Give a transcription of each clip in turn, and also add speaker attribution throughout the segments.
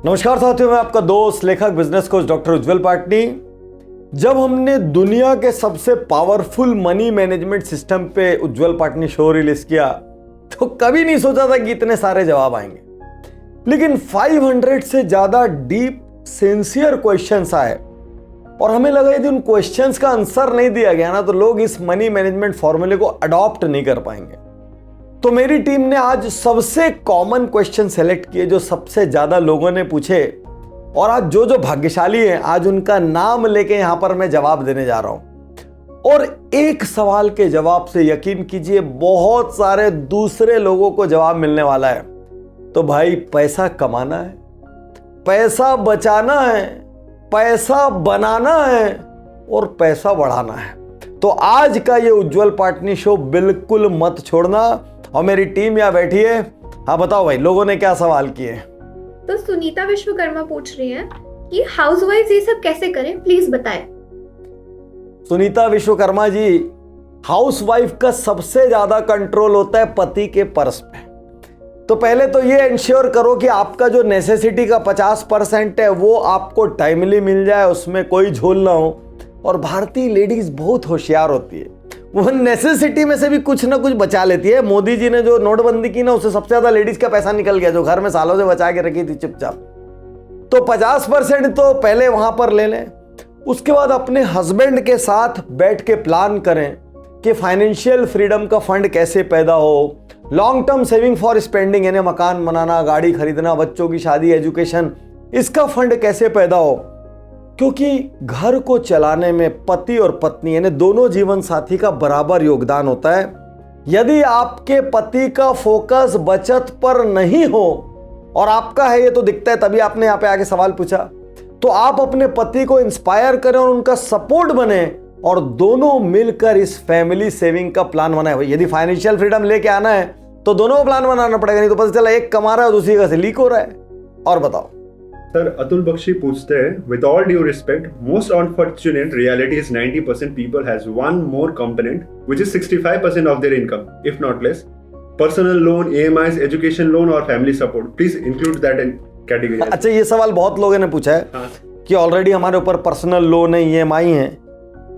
Speaker 1: नमस्कार साथियों, मैं आपका दोस्त लेखक बिजनेस कोच डॉक्टर उज्जवल पाटनी। जब हमने दुनिया के सबसे पावरफुल मनी मैनेजमेंट सिस्टम पे उज्जवल पाटनी शो रिलीज किया तो कभी नहीं सोचा था कि इतने सारे जवाब आएंगे, लेकिन 500 से ज्यादा डीप सिंसियर क्वेश्चंस आए और हमें लगा यदि उन क्वेश्चंस का आंसर नहीं दिया गया ना तो लोग इस मनी मैनेजमेंट फॉर्मूले को अडॉप्ट नहीं कर पाएंगे। तो मेरी टीम ने आज सबसे कॉमन क्वेश्चन सेलेक्ट किए जो सबसे ज्यादा लोगों ने पूछे, और आज जो भाग्यशाली हैं आज उनका नाम लेके यहां पर मैं जवाब देने जा रहा हूं। और एक सवाल के जवाब से यकीन कीजिए बहुत सारे दूसरे लोगों को जवाब मिलने वाला है। तो भाई, पैसा कमाना है, पैसा बचाना है, पैसा बनाना है और पैसा बढ़ाना है। तो आज का ये उज्जवल पाटनी शो बिल्कुल मत छोड़ना। और मेरी टीम यहाँ बैठी है। हाँ बताओ भाई, लोगों ने क्या सवाल किए?
Speaker 2: तो सुनीता विश्वकर्मा पूछ रही हैं कि हाउसवाइफ ये सब कैसे करें, प्लीज बताएं।
Speaker 1: सुनीता विश्वकर्मा जी, हाउसवाइफ का सबसे ज्यादा कंट्रोल होता है पति के पर्स पे। तो पहले तो ये इंश्योर करो कि आपका जो नेसेसिटी का 50% है वो आपको टाइमली मिल जाए, उसमें कोई झोल ना हो। और भारतीय लेडीज बहुत होशियार होती है, वो नेसेसिटी में से भी कुछ ना कुछ बचा लेती है। मोदी जी ने जो नोटबंदी की ना, उससे सबसे ज्यादा लेडीज का पैसा निकल गया जो घर में सालों से बचा के रखी थी चुपचाप। तो 50% तो पहले वहां पर ले लें। उसके बाद अपने हस्बैंड के साथ बैठ के प्लान करें कि फाइनेंशियल फ्रीडम का फंड कैसे पैदा हो, long term saving for spending यानी मकान बनाना, गाड़ी खरीदना, बच्चों की शादी, एजुकेशन, इसका फंड कैसे पैदा हो। क्योंकि घर को चलाने में पति और पत्नी यानी दोनों जीवन साथी का बराबर योगदान होता है। यदि आपके पति का फोकस बचत पर नहीं हो, और आपका है ये तो दिखता है तभी आपने यहाँ पे आके सवाल पूछा, तो आप अपने पति को इंस्पायर करें और उनका सपोर्ट बने और दोनों मिलकर इस फैमिली सेविंग का प्लान बनाए। यदि फाइनेंशियल फ्रीडम लेके आना है तो दोनों को प्लान बनाना पड़ेगा, नहीं तो पता चला एक कमा रहा है दूसरी का से लीक हो रहा है। और बताओ
Speaker 3: सर, अतुल बख्शी पूछते हैं, with all due respect, most unfortunate reality is 90% people has one more component which is 65% of their income, if not less, personal loan, EMIs, education loan और family support. Please include that in category.
Speaker 1: अच्छा, ये सवाल बहुत लोगों ने पूछा है कि ऑलरेडी हमारे ऊपर पर्सनल लोन है, ईएमआई है,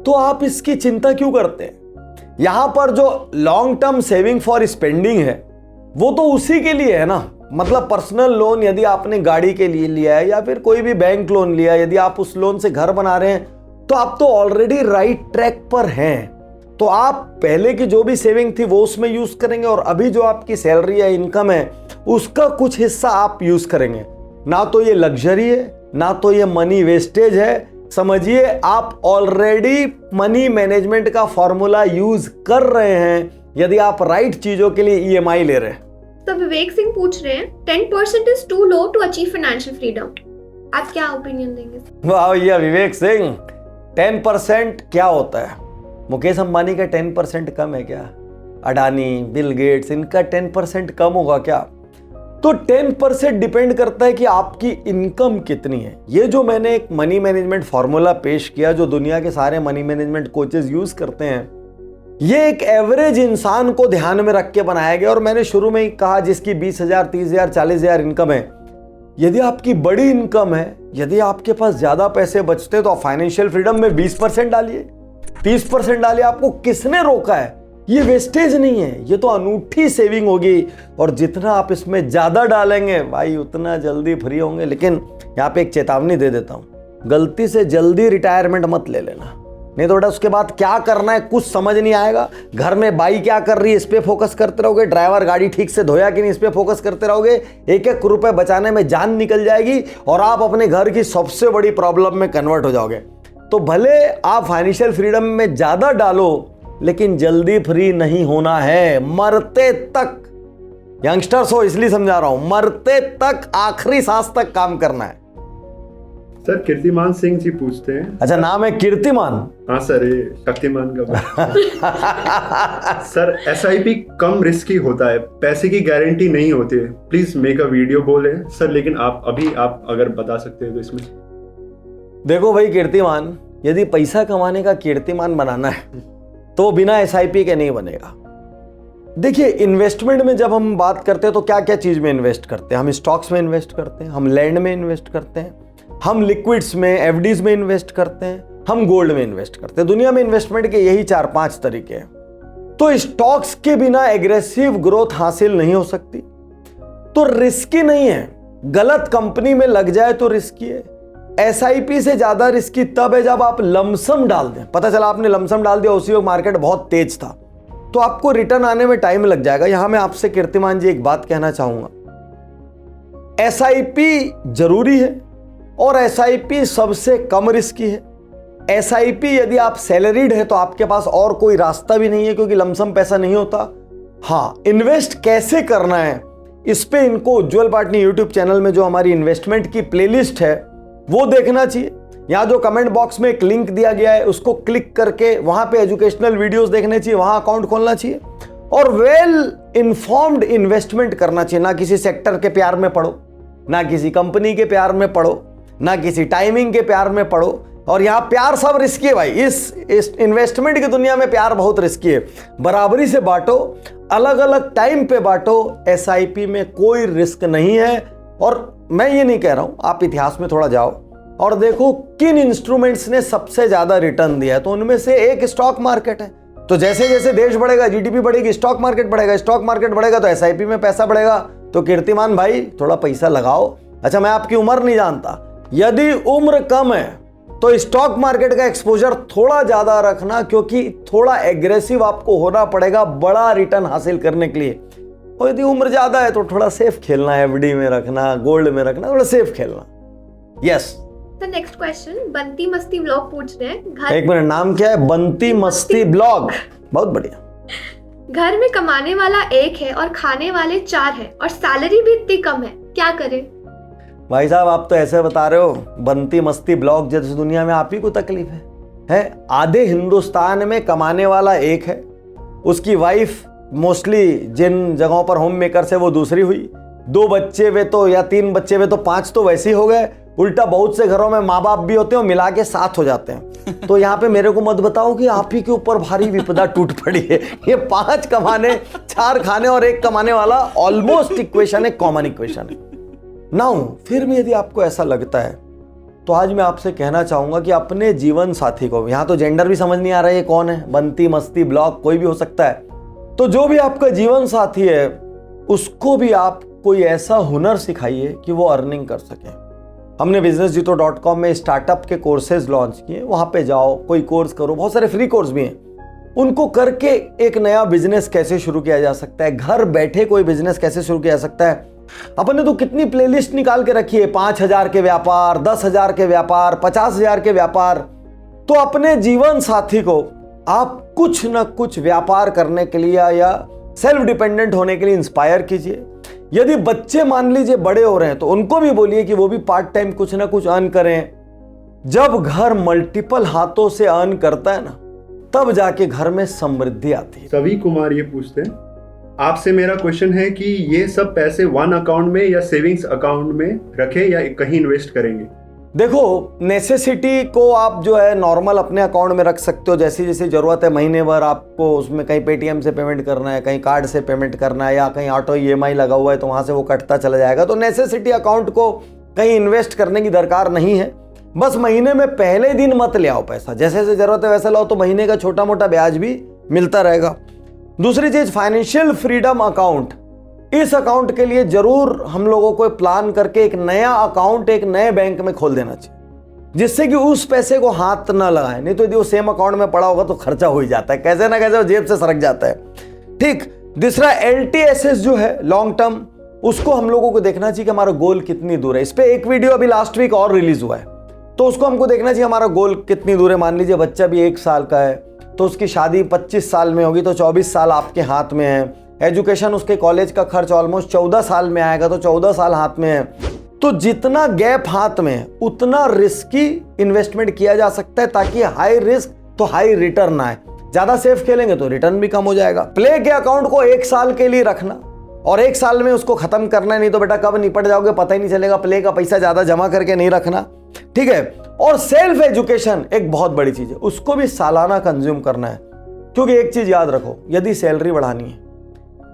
Speaker 1: तो आप इसकी चिंता क्यों करते हैं? यहां पर जो long term saving for spending है वो तो उसी के लिए है ना। मतलब पर्सनल लोन यदि आपने गाड़ी के लिए लिया है या फिर कोई भी बैंक लोन लिया है, यदि आप उस लोन से घर बना रहे हैं तो आप तो ऑलरेडी राइट ट्रैक पर हैं। तो आप पहले की जो भी सेविंग थी वो उसमें यूज करेंगे और अभी जो आपकी सैलरी है, इनकम है, उसका कुछ हिस्सा आप यूज करेंगे। ना तो ये लग्जरी है, ना तो ये मनी वेस्टेज है। समझिए आप ऑलरेडी मनी मैनेजमेंट का फॉर्मूला यूज कर रहे हैं यदि आप राइट चीजों के लिए ईएमआई ले रहे हैं।
Speaker 2: तो विवेक सिंह पूछ रहे हैं 10% is too low to achieve financial freedom, आप क्या ओपिनियन देंगे?
Speaker 1: वाह भैया विवेक सिंह, 10% क्या होता है? मुकेश अंबानी का 10% कम है क्या? अडानी, बिल गेट्स, इनका 10% कम होगा क्या? तो 10% डिपेंड करता है कि आपकी इनकम कितनी है। ये जो मैंने एक मनी मैनेजमेंट फॉर्मूला पेश किया जो दुनिया के सारे मनी मैनेजमेंट कोचेस यूज करते हैं, ये एक एवरेज इंसान को ध्यान में रख के बनाया गया। और मैंने शुरू में ही कहा जिसकी 20,000, 30,000, 40,000 इनकम है, यदि आपकी बड़ी इनकम है, यदि आपके पास ज्यादा पैसे बचते हैं तो आप फाइनेंशियल फ्रीडम में 20% डालिए, 30% डालिए। आपको किसने रोका है? ये वेस्टेज नहीं है, ये तो अनूठी सेविंग होगी। और जितना आप इसमें ज्यादा डालेंगे भाई उतना जल्दी फ्री होंगे। लेकिन यहाँ पे एक चेतावनी दे देता हूं, गलती से जल्दी रिटायरमेंट मत ले लेना, नहीं तो बेटा उसके बाद क्या करना है कुछ समझ नहीं आएगा। घर में बाई क्या कर रही है इस पे फोकस करते रहोगे, ड्राइवर गाड़ी ठीक से धोया कि नहीं इस पे फोकस करते रहोगे, एक एक रुपए बचाने में जान निकल जाएगी और आप अपने घर की सबसे बड़ी प्रॉब्लम में कन्वर्ट हो जाओगे। तो भले आप फाइनेंशियल फ्रीडम में ज्यादा डालो लेकिन जल्दी फ्री नहीं होना है, मरते तक। यंगस्टर्स हो इसलिए समझा रहा हूं, मरते तक, आखिरी सांस तक काम करना है।
Speaker 3: सर, कीर्तिमान सिंह जी पूछते हैं।
Speaker 1: अच्छा, नाम है कीर्तिमान?
Speaker 3: हाँ सर, ये शक्तिमान का सर, एसआईपी कम रिस्की होता है, पैसे की गारंटी नहीं होती है, प्लीज मेक अ वीडियो बोले सर। लेकिन आप अगर बता सकते हैं तो इसमें।
Speaker 1: देखो भाई कीर्तिमान, यदि पैसा कमाने का कीर्तिमान बनाना है तो बिना एसआईपी के नहीं बनेगा। देखिए, इन्वेस्टमेंट में जब हम बात करते हैं तो क्या क्या चीज में इन्वेस्ट करते हैं? हम स्टॉक्स में इन्वेस्ट करते हैं, हम लैंड में इन्वेस्ट करते हैं, हम लिक्विड्स में, एफडीज में इन्वेस्ट करते हैं, हम गोल्ड में इन्वेस्ट करते हैं। दुनिया में इन्वेस्टमेंट के यही 4-5 तरीके हैं। तो स्टॉक्स के बिना एग्रेसिव ग्रोथ हासिल नहीं हो सकती, तो रिस्की नहीं है। गलत कंपनी में लग जाए तो रिस्की है। एसआईपी से ज्यादा रिस्की तब है जब आप लमसम डाल दें। पता चला आपने लमसम डाल दिया, उसी वक्त मार्केट बहुत तेज था, तो आपको रिटर्न आने में टाइम लग जाएगा। यहां मैं आपसे कीर्तिमान जी एक बात कहना चाहूंगा, एसआईपी जरूरी है और एसआईपी सबसे कम रिस्की है। एसआईपी यदि आप सैलरीड है तो आपके पास और कोई रास्ता भी नहीं है, क्योंकि लमसम पैसा नहीं होता। हाँ, इन्वेस्ट कैसे करना है इस पे इनको उज्जवल पाटनी यूट्यूब चैनल में जो हमारी इन्वेस्टमेंट की प्लेलिस्ट है वो देखना चाहिए। यहाँ जो कमेंट बॉक्स में एक लिंक दिया गया है उसको क्लिक करके वहां पे एजुकेशनल वीडियोस देखने चाहिए, वहां अकाउंट खोलना चाहिए और वेल इन्फॉर्म्ड इन्वेस्टमेंट करना चाहिए। ना किसी सेक्टर के प्यार में पड़ो, ना किसी कंपनी के प्यार में पड़ो, ना किसी टाइमिंग के प्यार में पड़ो। और यहाँ प्यार सब रिस्की है भाई, इस इन्वेस्टमेंट की दुनिया में प्यार बहुत रिस्की है। बराबरी से बांटो, अलग अलग टाइम पे बांटो। एसआईपी में कोई रिस्क नहीं है। और मैं ये नहीं कह रहा हूं, आप इतिहास में थोड़ा जाओ और देखो किन इंस्ट्रूमेंट्स ने सबसे ज्यादा रिटर्न दिया है, तो उनमें से एक स्टॉक मार्केट है। तो जैसे जैसे देश बढ़ेगा, जीडीपी बढ़ेगी, स्टॉक मार्केट बढ़ेगा, स्टॉक मार्केट बढ़ेगा तो एसआईपी में पैसा बढ़ेगा। तो कीर्तिमान भाई थोड़ा पैसा लगाओ। अच्छा, मैं आपकी उम्र नहीं जानता, यदि उम्र कम है तो स्टॉक मार्केट का एक्सपोजर थोड़ा ज्यादा रखना, क्योंकि थोड़ा एग्रेसिव आपको होना पड़ेगा बड़ा रिटर्न हासिल करने के लिए। और यदि उम्र ज्यादा है तो थोड़ा सेफ खेलना, एफडी में रखना, गोल्ड में रखना, थोड़ा सेफ खेलना। यस।
Speaker 2: द नेक्स्ट क्वेश्चन बंती मस्ती ब्लॉग पूछ रहे हैं, घर
Speaker 1: एक मिनट, नाम क्या है? बंती मस्ती ब्लॉग, बहुत बढ़िया।
Speaker 2: घर में कमाने वाला एक है और खाने वाले 4 है और सैलरी भी इतनी कम है, क्या करें?
Speaker 1: भाई साहब, आप तो ऐसे बता रहे हो बंती मस्ती ब्लॉग जैसे दुनिया में आप ही को तकलीफ है? आधे हिंदुस्तान में कमाने वाला एक है, उसकी वाइफ मोस्टली जिन जगहों पर होम मेकर से वो दूसरी हुई, 2 बच्चे वे तो या 3 बच्चे वे तो 5 तो वैसे ही हो गए। उल्टा बहुत से घरों में माँ बाप भी होते हैं, मिला के 7 हो जाते हैं। तो यहाँ पे मेरे को मत बताओ कि आप ही के ऊपर भारी विपदा टूट पड़ी है। ये 5 कमाने, 4 खाने और 1 कमाने वाला ऑलमोस्ट इक्वेशन है, कॉमन इक्वेशन है। नाउ फिर भी यदि आपको ऐसा लगता है तो आज मैं आपसे कहना चाहूंगा कि अपने जीवन साथी को, यहाँ तो जेंडर भी समझ नहीं आ रहा है कौन है, बंती मस्ती ब्लॉग कोई भी हो सकता है, तो जो भी आपका जीवन साथी है उसको भी आप कोई ऐसा हुनर सिखाइए कि वो अर्निंग कर सके। हमने businessjito.com में स्टार्टअप के कोर्सेज लॉन्च किए, वहां पे जाओ, कोई कोर्स करो, बहुत सारे फ्री कोर्स भी हैं। उनको करके एक नया बिजनेस कैसे शुरू किया जा सकता है, घर बैठे कोई बिजनेस कैसे शुरू किया जा सकता है। अपन ने तो कितनी प्लेलिस्ट निकाल के रखी है, 5,000 के व्यापार, 10,000 के व्यापार, 50,000 के व्यापार। तो अपने जीवन साथी को आप कुछ न कुछ व्यापार करने के लिए या सेल्फ डिपेंडेंट होने के लिए इंस्पायर कीजिए। यदि बच्चे मान लीजिए बड़े हो रहे हैं तो उनको भी बोलिए कि वो भी पार्ट टाइम कुछ ना कुछ अर्न करें। जब घर मल्टीपल हाथों से अर्न करता है ना, तब जाके घर में समृद्धि आती है।
Speaker 3: सभी कुमार ये पूछते हैं, आपसे मेरा क्वेश्चन है कि ये सब पैसे वन अकाउंट में या सेविंग्स अकाउंट में रखें या कहीं इन्वेस्ट करेंगे?
Speaker 1: देखो, नेसेसिटी को आप जो है नॉर्मल अपने अकाउंट में रख सकते हो, जैसी जैसी जरूरत है। महीने भर आपको उसमें कहीं पेटीएम से पेमेंट करना है, कहीं कार्ड से पेमेंट करना है, या कहीं ऑटो ईएमआई लगा हुआ है तो वहां से वो कटता चला जाएगा। तो नेसेसिटी अकाउंट को कहीं इन्वेस्ट करने की दरकार नहीं है। बस महीने में पहले दिन मत ले आओ पैसा, जैसे जैसे जरूरत है वैसे लाओ, तो महीने का छोटा मोटा ब्याज भी मिलता रहेगा। दूसरी चीज, फाइनेंशियल फ्रीडम अकाउंट, इस अकाउंट के लिए जरूर हम लोगों को प्लान करके एक नया अकाउंट एक नए बैंक में खोल देना चाहिए, जिससे कि उस पैसे को हाथ ना लगाए। नहीं तो यदि वो सेम अकाउंट में पड़ा होगा तो खर्चा हो ही जाता है, कैसे ना कैसे वो जेब से सरक जाता है। ठीक। दूसरा, LTSS जो है लॉन्ग टर्म, उसको हम लोगों को देखना चाहिए कि हमारा गोल कितनी दूर है। इस पे एक वीडियो अभी लास्ट वीक और रिलीज हुआ है, तो उसको हमको देखना चाहिए हमारा गोल कितनी दूर है। मान लीजिए बच्चा भी 1 साल का है तो उसकी शादी 25 साल में होगी, तो 24 साल आपके हाथ में है। एजुकेशन, उसके कॉलेज का खर्च ऑलमोस्ट 14 साल में आएगा, तो 14 साल हाथ में है। तो जितना गैप हाथ में है उतना रिस्की इन्वेस्टमेंट किया जा सकता है, ताकि हाई रिस्क तो हाई रिटर्न आए। ज्यादा सेफ खेलेंगे तो रिटर्न भी कम हो जाएगा। प्ले के अकाउंट को 1 साल के लिए रखना और 1 साल में उसको खत्म करना है, नहीं तो बेटा कब निपट जाओगे पता ही नहीं चलेगा। प्ले का पैसा ज्यादा जमा करके नहीं रखना, ठीक है। और सेल्फ एजुकेशन एक बहुत बड़ी चीज है, उसको भी सालाना कंज्यूम करना है। क्योंकि एक चीज याद रखो, यदि सैलरी बढ़ानी है,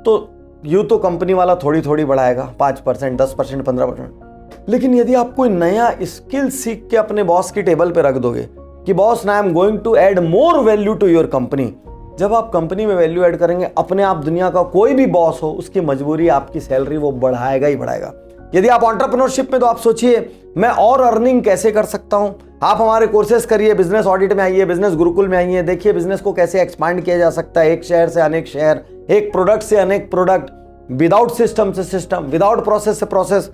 Speaker 1: तो यूँ तो कंपनी वाला थोड़ी थोड़ी बढ़ाएगा, 5%, 10%, 15%। लेकिन यदि आप कोई नया स्किल सीख के अपने बॉस की टेबल पे रख दोगे कि बॉस ना I am going to add more value to your company, जब आप कंपनी में वैल्यू ऐड करेंगे, अपने आप दुनिया का कोई भी बॉस हो उसकी मजबूरी आपकी सैलरी वो बढ़ाएगा ही बढ़ाएगा। यदि आप एंटरप्रेन्योरशिप में, तो आप सोचिए मैं और अर्निंग कैसे कर सकता हूं। आप हमारे कोर्सेज करिए, बिजनेस ऑडिट में आइए, बिजनेस गुरुकुल में आइए, देखिए बिजनेस को कैसे एक्सपांड किया जा सकता है, एक शहर से अनेक शहर, एक प्रोडक्ट से अनेक प्रोडक्ट, विदाउट सिस्टम से सिस्टम, विदाउट प्रोसेस से प्रोसेस,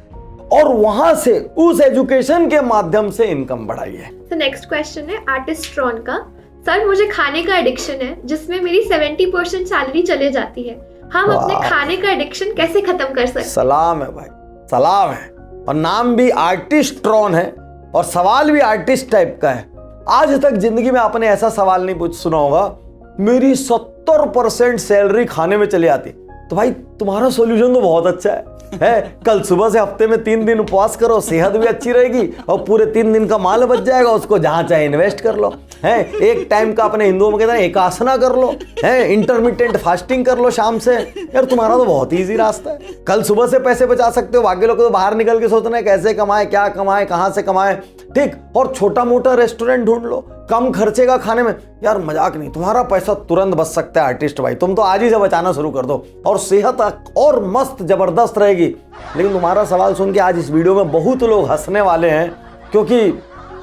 Speaker 1: और वहां से उस एजुकेशन के माध्यम से इनकम बढ़ाइए।
Speaker 2: तो नेक्स्ट क्वेश्चन है आर्टिस्ट ट्रॉन का। सर मुझे खाने का एडिक्शन है जिसमें मेरी 70% सैलरी चले जाती है। हम अपने खाने का एडिक्शन कैसे खत्म कर सकते हैं?
Speaker 1: सलाम है भाई, सलाम है। और नाम भी आर्टिस्ट ट्रॉन है और सवाल भी आर्टिस्ट टाइप का है। आज तक जिंदगी में आपने ऐसा सवाल नहीं पूछ सुना होगा, मेरी 70% सैलरी खाने में चली आती। तो भाई तुम्हारा सॉल्यूशन तो बहुत अच्छा है। कल सुबह से हफ्ते में 3 दिन उपवास करो, सेहत भी अच्छी रहेगी और पूरे 3 दिन का माल बच जाएगा, उसको जहां चाहे इन्वेस्ट कर लो। है एक टाइम का अपने हिंदुओं में कहते हैं एकासना कर लो, है इंटरमिटेंट फास्टिंग कर लो शाम से। यार तुम्हारा तो बहुत इजी रास्ता है। कल सुबह से पैसे बचा सकते हो। बाकी लोग तो बाहर निकल के सोचना है कैसे कमाए, क्या कमाए, कहां से कमाए, ठीक। और छोटा मोटा रेस्टोरेंट ढूंढ लो, कम खर्चे का खाने में। यार मजाक नहीं, तुम्हारा पैसा तुरंत बच सकता है आर्टिस्ट भाई। तुम तो आज ही से बचाना शुरू कर दो और सेहत और मस्त जबरदस्त रहेगी। लेकिन तुम्हारा सवाल सुन के आज इस वीडियो में बहुत लोग हंसने वाले हैं, क्योंकि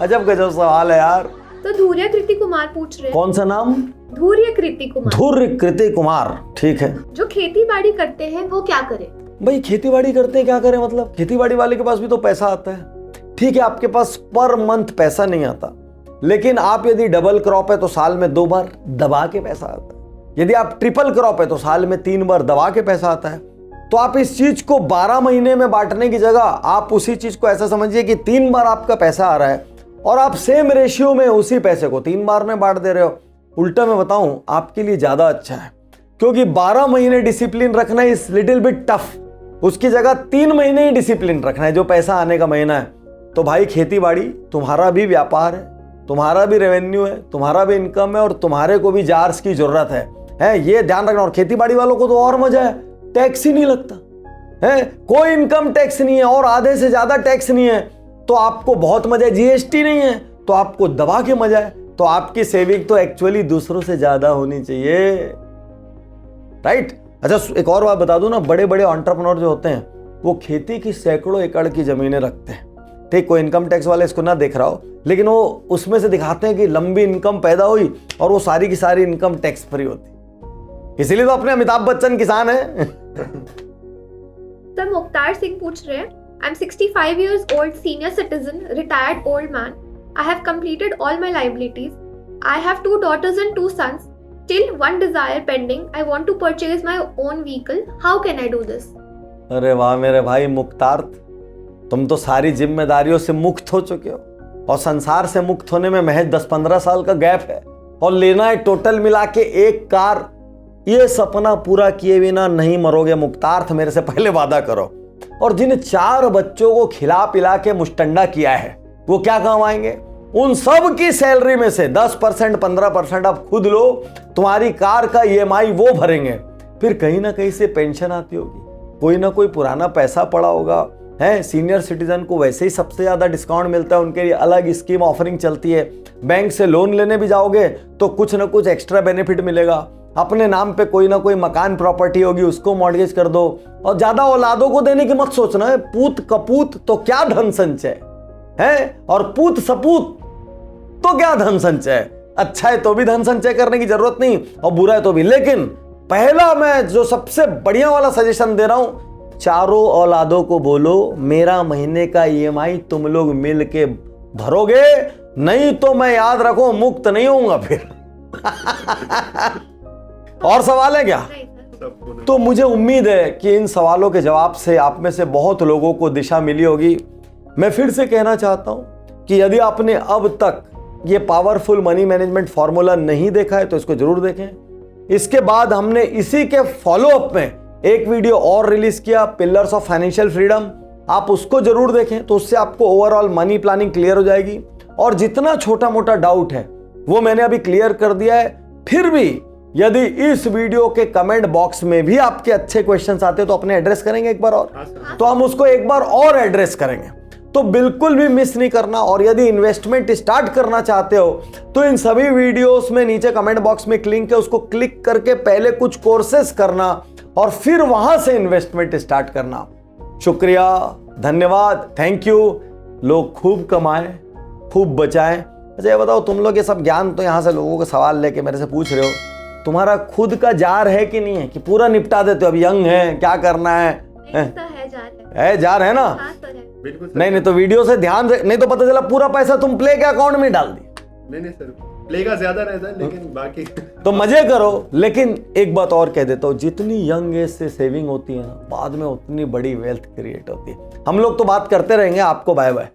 Speaker 1: अजब गजब सवाल है यार।
Speaker 2: तो धूर्य कृति कुमार पूछ रहे हैं।
Speaker 1: कौन सा नाम?
Speaker 2: धूर्य कृति कुमार।
Speaker 1: धूर्य कृति कुमार, ठीक है।
Speaker 2: जो खेती बाड़ी करते हैं वो क्या करें?
Speaker 1: भाई खेती बाड़ी करते हैं क्या करें, मतलब खेती बाड़ी वाले के पास भी तो पैसा आता है। ठीक है, आपके पास पर मंथ पैसा नहीं आता, लेकिन आप यदि डबल क्रॉप है तो साल में 2 बार दबा के पैसा आता है। यदि आप ट्रिपल क्रॉप है तो साल में 3 बार दबा के पैसा आता है। तो आप इस चीज को 12 महीने में बांटने की जगह आप उसी चीज को ऐसा समझिए कि 3 बार आपका पैसा आ रहा है और आप सेम रेशियो में उसी पैसे को 3 बार में बांट दे रहे हो। उल्टा मैं बताऊं, आपके लिए ज्यादा अच्छा है, क्योंकि 12 महीने डिसिप्लिन रखना इज लिटिल बिट टफ। उसकी जगह 3 महीने ही डिसिप्लिन रखना है, जो पैसा आने का महीना है। तो भाई खेती बाड़ी तुम्हारा भी व्यापार है, तुम्हारा भी रेवेन्यू है, तुम्हारा भी इनकम है, और तुम्हारे को भी जार्स की जरूरत है ये ध्यान रखना। और खेती बाड़ी वालों को तो और मजा है, टैक्स ही नहीं लगता है, कोई इनकम टैक्स नहीं है और आधे से ज्यादा टैक्स नहीं है, तो आपको बहुत मजा है। जीएसटी नहीं है तो आपको दबा के मजा है। तो आपकी सेविंग तो एक्चुअली दूसरों से ज्यादा होनी चाहिए, राइट। अच्छा एक और बात बता दूं ना, बड़े बड़े एंटरप्रेन्योर जो होते हैं वो खेती की सैकड़ों एकड़ की जमीनें रखते हैं। ठीक, कोई इनकम टैक्स वाले इसको ना देख रहा हो, लेकिन वो उसमें से दिखाते हैं कि लंबी इनकम पैदा हुई और वो सारी की सारी इनकम टैक्स फ्री होती। इसीलिए तो अपने अमिताभ बच्चन किसान है।
Speaker 2: सर मुख्तार सिंह पूछ रहे हैं, I am 65 years old, senior citizen, retired old man. I have completed all my liabilities. I have 2 daughters and 2 sons. Still one desire pending. I want to purchase my own vehicle. How can I do this?
Speaker 1: अरे वाह मेरे भाई मुख्तार, तुम तो सारी जिम्मेदारियों से मुक्त हो चुके हो और संसार से मुक्त होने में महज 10-15 साल का गैप है, और लेना है टोटल मिला के 1 कार। ये सपना पूरा किए बिना नहीं मरोगे मुख्तार, मेरे से पहले वादा करो। और जिन 4 बच्चों को खिला पिला के मुस्टंडा किया है वो क्या काम आएंगे? उन सब की सैलरी में से 10%, 15% आप खुद लो, तुम्हारी कार का EMI वो भरेंगे। फिर कहीं ना कहीं से पेंशन आती होगी, कोई ना कोई पुराना पैसा पड़ा होगा, है सीनियर सिटीजन को वैसे ही सबसे ज्यादा डिस्काउंट मिलता है, उनके लिए अलग स्कीम ऑफरिंग चलती है। बैंक से लोन लेने भी जाओगे तो कुछ ना कुछ एक्स्ट्रा बेनिफिट मिलेगा। अपने नाम पे कोई ना कोई मकान प्रॉपर्टी होगी, उसको मॉर्गेज कर दो। और ज्यादा औलादों को देने की मत सोचना है, पूत कपूत तो क्या धन संचय है, और पूत सपूत तो क्या धन संचय। अच्छा है तो भी धन संचय करने की जरूरत नहीं, और बुरा है तो भी। लेकिन पहला मैं जो सबसे बढ़िया वाला सजेशन दे रहा हूं, 4 औलादों को बोलो मेरा महीने का EMI तुम लोग मिल के भरोगे, नहीं तो मैं याद रखो मुक्त नहीं होऊंगा फिर। और सवाल है क्या? तो मुझे उम्मीद है कि इन सवालों के जवाब से आप में से बहुत लोगों को दिशा मिली होगी। मैं फिर से कहना चाहता हूं कि यदि आपने अब तक ये पावरफुल मनी मैनेजमेंट फॉर्मूला नहीं देखा है तो इसको जरूर देखें। इसके बाद हमने इसी के फॉलोअप में एक वीडियो और रिलीज किया, पिलर्स ऑफ फाइनेंशियल फ्रीडम, आप उसको जरूर देखें, तो उससे आपको ओवरऑल मनी प्लानिंग क्लियर हो जाएगी। और जितना छोटा मोटा डाउट है वो मैंने अभी क्लियर कर दिया है। फिर भी यदि इस वीडियो के कमेंट बॉक्स में भी आपके अच्छे क्वेश्चंस आते तो अपने एड्रेस करेंगे एक बार और, तो हम उसको एक बार और एड्रेस करेंगे। तो बिल्कुल भी मिस नहीं करना। और यदि इन्वेस्टमेंट स्टार्ट करना चाहते हो तो इन सभी वीडियोस में नीचे कमेंट बॉक्स में एक लिंक है, उसको क्लिक करके पहले कुछ कोर्सेस करना और फिर वहां से इन्वेस्टमेंट स्टार्ट करना। शुक्रिया, धन्यवाद, थैंक यू। लोग खूब कमाएं, खूब बचाएं। अच्छा ये बताओ, तुम लोग ये सब ज्ञान तो यहां से लोगों के सवाल लेके मेरे से पूछ रहे हो, तुम्हारा खुद का जार है कि नहीं है कि पूरा निपटा देते हो? अभी यंग है, क्या करना है? जार है ना?
Speaker 2: हाँ सर है।
Speaker 3: बिल्कुल
Speaker 1: नहीं तो वीडियो से ध्यान से, नहीं तो पता चला पूरा पैसा तुम प्ले के अकाउंट में डाल दी।
Speaker 3: नहीं सर, प्ले का ज्यादा रहता है लेकिन बाकी
Speaker 1: तो मजे करो। लेकिन एक बात और कह देता हूँ, जितनी यंग एज से सेविंग होती है ना, बाद में उतनी बड़ी वेल्थ क्रिएट होती है। हम लोग तो बात करते रहेंगे। आपको बाय बाय।